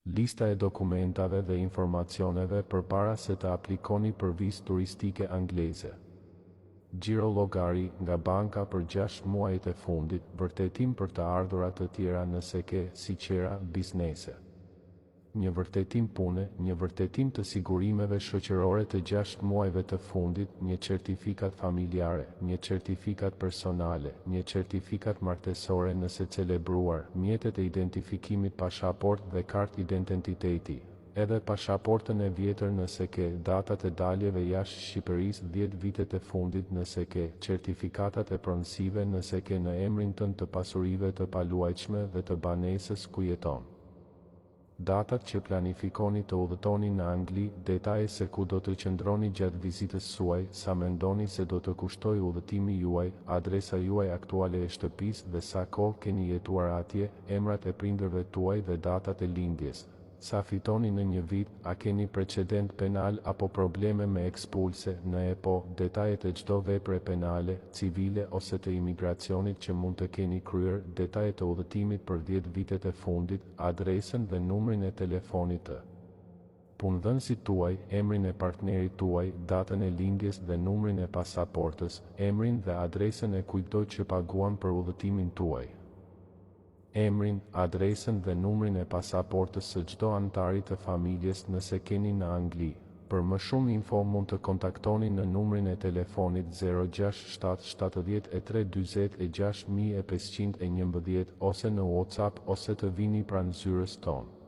Lista e dokumentave dhe informacioneve përpara se të aplikoni për vizë turistike angleze. Gjiro llogari nga banka për 6 muajt e fundit, vërtetim për të ardhurat të tjera nëse ke, si qera, biznese. Një vërtetim pune, një vërtetim të sigurimeve shoqërore të 6 muajve të fundit, një certifikat familjare, një certifikat personale, një certifikat martesore nëse celebruar, mjetet e identifikimit pasaport dhe kartë identiteti, edhe pasaportën e vjetër nëse ke, datat e daljeve jashtë Shqipërisë 10 vitet e fundit nëse ke, certifikatat e pronësive nëse ke në emrin tënd të pasurive të paluajtshme dhe të banesës ku jeton. Datat që planifikoni të udhëtoni në Angli, detaje se ku do të qëndroni gjatë vizitës suaj, sa mendoni se do të kushtoj udhëtimi juaj, adresa juaj aktuale e shtëpisë dhe sa kohë keni jetuar atje, emrat e prindërve tuaj dhe datat e lindjes. Sa fitoni në një vit, a keni precedent penal apo probleme me ekspulse, në EPO, detajet e çdo vepre penale, civile ose të imigracionit që mund të keni kryer, detajet e udhëtimit për 10 vitet e fundit, adresën dhe numrin e telefonit të punëdhënësit tuaj, emrin e partnerit tuaj, datën e lindjes dhe numrin e pasaportës, emrin dhe adresën e kujtoj që paguan për udhëtimin tuaj. Emrin, adresën dhe numrin e pasaportës së çdo anëtari të familjes nëse keni në Angli. Për më shumë info mund të kontaktoni në numrin e telefonit 067 73 40 6511 ose në WhatsApp ose të vini pranë zyrës tonë.